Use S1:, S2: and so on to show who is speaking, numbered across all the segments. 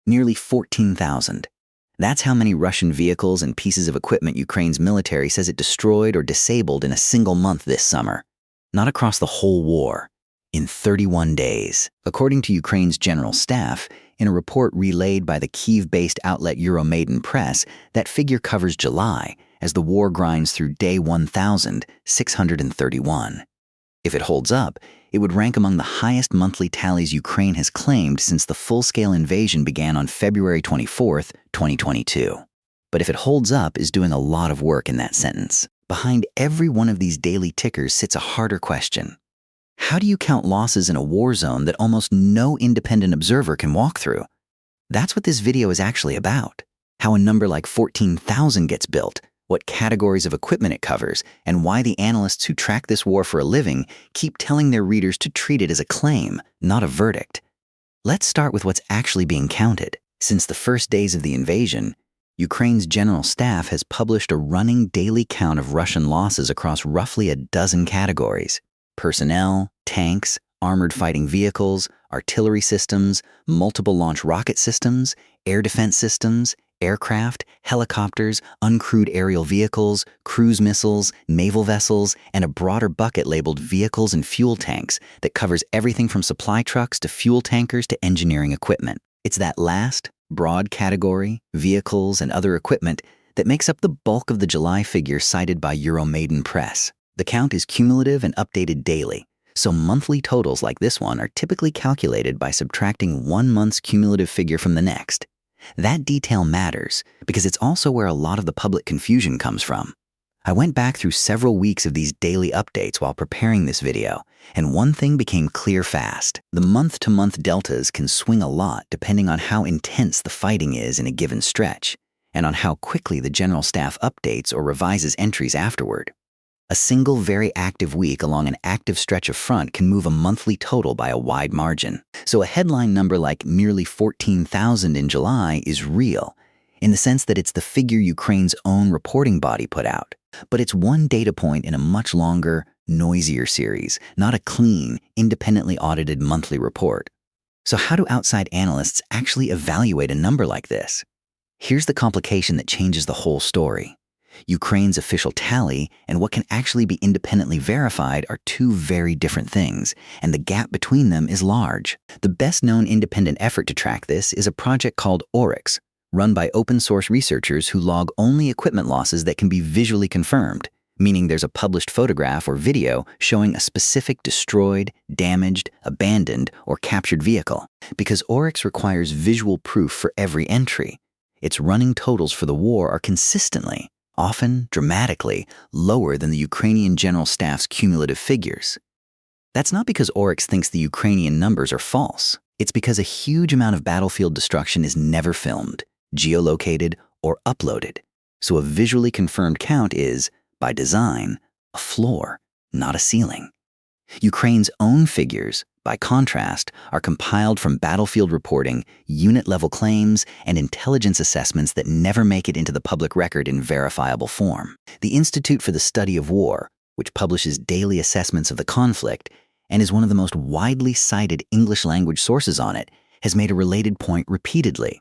S1: Nearly 14,000. That's how many Russian vehicles and pieces of equipment Ukraine's military says it destroyed or disabled in a single month this summer. Not across the whole war. In 31 days. According to Ukraine's general staff, in a report relayed by the Kyiv-based outlet Euromaidan Press, that figure covers July, as the war grinds through day 1,631. If it holds up, it would rank among the highest monthly tallies Ukraine has claimed since the full-scale invasion began on February 24, 2022. But if it holds up is doing a lot of work in that sentence. Behind every one of these daily tickers sits a harder question. How do you count losses in a war zone that almost no independent observer can walk through? That's what this video is actually about. How a number like 14,000 gets built, what categories of equipment it covers, and why the analysts who track this war for a living keep telling their readers to treat it as a claim, not a verdict. Let's start with what's actually being counted. Since the first days of the invasion, Ukraine's general staff has published a running daily count of Russian losses across roughly a dozen categories: personnel, tanks, armored fighting vehicles, artillery systems, multiple launch rocket systems, air defense systems, aircraft, helicopters, uncrewed aerial vehicles, cruise missiles, naval vessels, and a broader bucket labeled vehicles and fuel tanks that covers everything from supply trucks to fuel tankers to engineering equipment. It's that last, broad category, vehicles and other equipment, that makes up the bulk of the July figure cited by Euromaidan Press. The count is cumulative and updated daily, so monthly totals like this one are typically calculated by subtracting 1 month's cumulative figure from the next. That detail matters because it's also where a lot of the public confusion comes from. I went back through several weeks of these daily updates while preparing this video, and one thing became clear fast. The month-to-month deltas can swing a lot depending on how intense the fighting is in a given stretch, and on how quickly the general staff updates or revises entries afterward. A single very active week along an active stretch of front can move a monthly total by a wide margin. So a headline number like nearly 14,000 in July is real, in the sense that it's the figure Ukraine's own reporting body put out. But it's one data point in a much longer, noisier series, not a clean, independently audited monthly report. So how do outside analysts actually evaluate a number like this? Here's the complication that changes the whole story. Ukraine's official tally and what can actually be independently verified are two very different things, and the gap between them is large. The best-known independent effort to track this is a project called Oryx, run by open-source researchers who log only equipment losses that can be visually confirmed, meaning there's a published photograph or video showing a specific destroyed, damaged, abandoned, or captured vehicle. Because Oryx requires visual proof for every entry, its running totals for the war are consistently, often dramatically, lower than the Ukrainian General Staff's cumulative figures. That's not because Oryx thinks the Ukrainian numbers are false. It's because a huge amount of battlefield destruction is never filmed, geolocated, or uploaded. So a visually confirmed count is, by design, a floor, not a ceiling. Ukraine's own figures, by contrast, are compiled from battlefield reporting, unit-level claims, and intelligence assessments that never make it into the public record in verifiable form. The Institute for the Study of War, which publishes daily assessments of the conflict and is one of the most widely cited English-language sources on it, has made a related point repeatedly.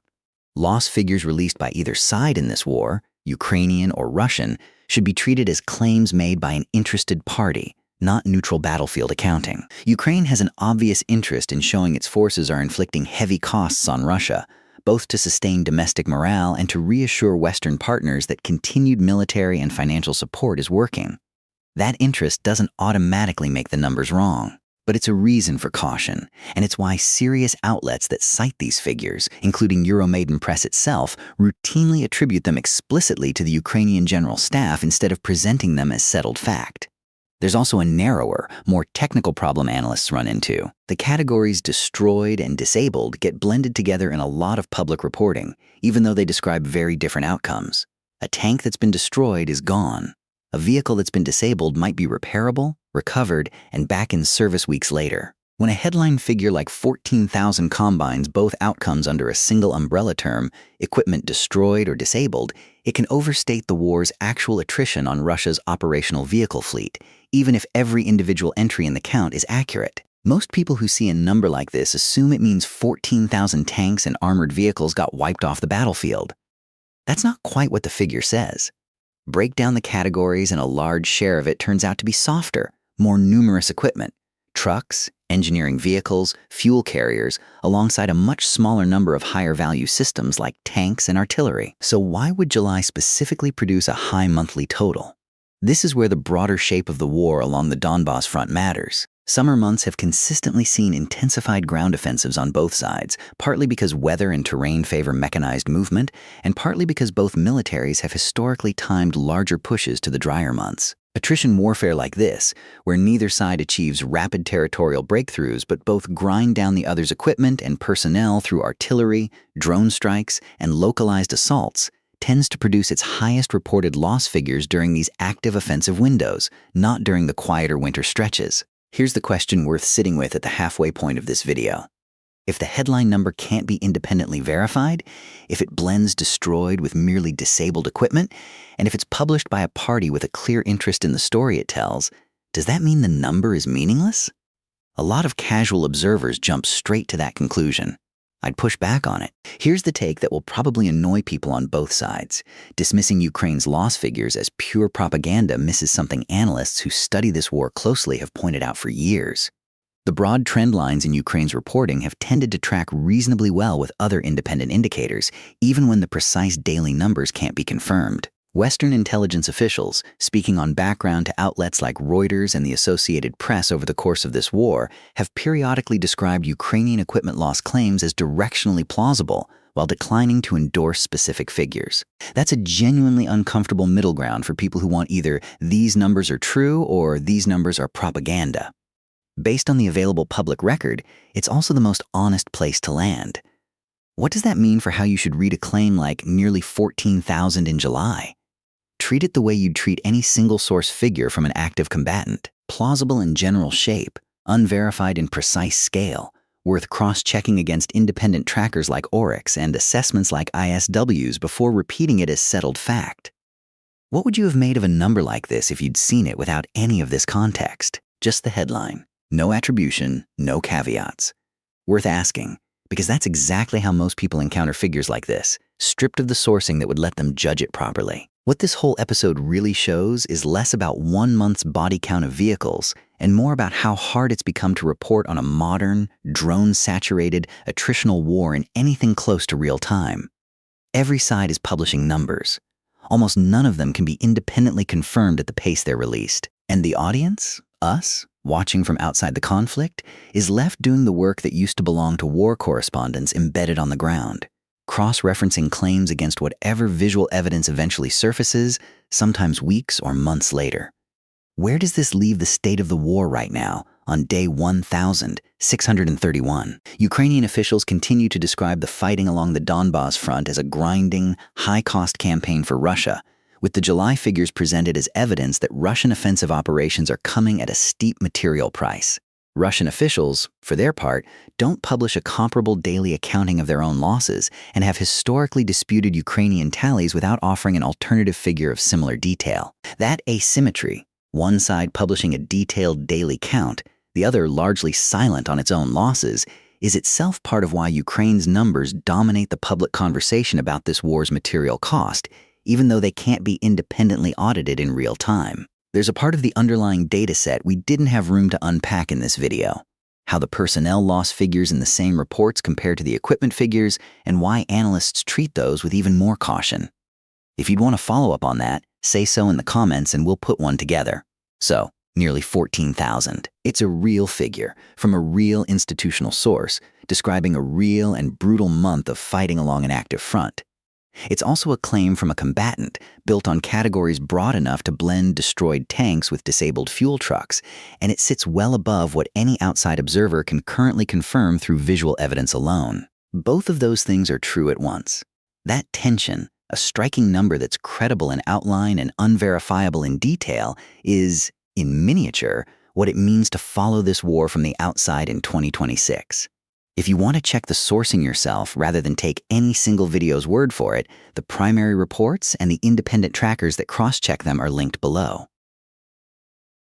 S1: Loss figures released by either side in this war, Ukrainian or Russian, should be treated as claims made by an interested party, not neutral battlefield accounting. Ukraine has an obvious interest in showing its forces are inflicting heavy costs on Russia, both to sustain domestic morale and to reassure Western partners that continued military and financial support is working. That interest doesn't automatically make the numbers wrong, but it's a reason for caution, and it's why serious outlets that cite these figures, including Euromaidan Press itself, routinely attribute them explicitly to the Ukrainian General Staff instead of presenting them as settled fact. There's also a narrower, more technical problem analysts run into. The categories destroyed and disabled get blended together in a lot of public reporting, even though they describe very different outcomes. A tank that's been destroyed is gone. A vehicle that's been disabled might be repairable, recovered, and back in service weeks later. When a headline figure like 14,000 combines both outcomes under a single umbrella term, equipment destroyed or disabled, it can overstate the war's actual attrition on Russia's operational vehicle fleet, even if every individual entry in the count is accurate. Most people who see a number like this assume it means 14,000 tanks and armored vehicles got wiped off the battlefield. That's not quite what the figure says. Break down the categories and a large share of it turns out to be softer, more numerous equipment: trucks, engineering vehicles, fuel carriers, alongside a much smaller number of higher value systems like tanks and artillery. So why would July specifically produce a high monthly total? This is where the broader shape of the war along the Donbas front matters. Summer months have consistently seen intensified ground offensives on both sides, partly because weather and terrain favor mechanized movement, and partly because both militaries have historically timed larger pushes to the drier months. Attrition warfare like this, where neither side achieves rapid territorial breakthroughs but both grind down the other's equipment and personnel through artillery, drone strikes, and localized assaults, tends to produce its highest reported loss figures during these active offensive windows, not during the quieter winter stretches. Here's the question worth sitting with at the halfway point of this video. If the headline number can't be independently verified, if it blends destroyed with merely disabled equipment, and if it's published by a party with a clear interest in the story it tells, does that mean the number is meaningless? A lot of casual observers jump straight to that conclusion. I'd push back on it. Here's the take that will probably annoy people on both sides. Dismissing Ukraine's loss figures as pure propaganda misses something analysts who study this war closely have pointed out for years. The broad trend lines in Ukraine's reporting have tended to track reasonably well with other independent indicators, even when the precise daily numbers can't be confirmed. Western intelligence officials, speaking on background to outlets like Reuters and the Associated Press over the course of this war, have periodically described Ukrainian equipment loss claims as directionally plausible, while declining to endorse specific figures. That's a genuinely uncomfortable middle ground for people who want either these numbers are true or these numbers are propaganda. Based on the available public record, it's also the most honest place to land. What does that mean for how you should read a claim like nearly 14,000 in July? Treat it the way you'd treat any single source figure from an active combatant. Plausible in general shape, unverified in precise scale, worth cross-checking against independent trackers like Oryx and assessments like ISW's before repeating it as settled fact. What would you have made of a number like this if you'd seen it without any of this context? Just the headline. No attribution, no caveats. Worth asking, because that's exactly how most people encounter figures like this, stripped of the sourcing that would let them judge it properly. What this whole episode really shows is less about 1 month's body count of vehicles and more about how hard it's become to report on a modern, drone-saturated, attritional war in anything close to real time. Every side is publishing numbers. Almost none of them can be independently confirmed at the pace they're released. And the audience, us, watching from outside the conflict, is left doing the work that used to belong to war correspondents embedded on the ground, cross-referencing claims against whatever visual evidence eventually surfaces, sometimes weeks or months later. Where does this leave the state of the war right now, on day 1,631? Ukrainian officials continue to describe the fighting along the Donbas front as a grinding, high-cost campaign for Russia, with the July figures presented as evidence that Russian offensive operations are coming at a steep material price. Russian officials, for their part, don't publish a comparable daily accounting of their own losses and have historically disputed Ukrainian tallies without offering an alternative figure of similar detail. That asymmetry, one side publishing a detailed daily count, the other largely silent on its own losses, is itself part of why Ukraine's numbers dominate the public conversation about this war's material cost, even though they can't be independently audited in real time. There's a part of the underlying data set we didn't have room to unpack in this video: how the personnel loss figures in the same reports compare to the equipment figures, and why analysts treat those with even more caution. If you'd want to follow up on that, say so in the comments and we'll put one together. So, nearly 14,000. It's a real figure, from a real institutional source, describing a real and brutal month of fighting along an active front. It's also a claim from a combatant, built on categories broad enough to blend destroyed tanks with disabled fuel trucks, and it sits well above what any outside observer can currently confirm through visual evidence alone. Both of those things are true at once. That tension, a striking number that's credible in outline and unverifiable in detail, is, in miniature, what it means to follow this war from the outside in 2026. If you want to check the sourcing yourself rather than take any single video's word for it, the primary reports and the independent trackers that cross-check them are linked below.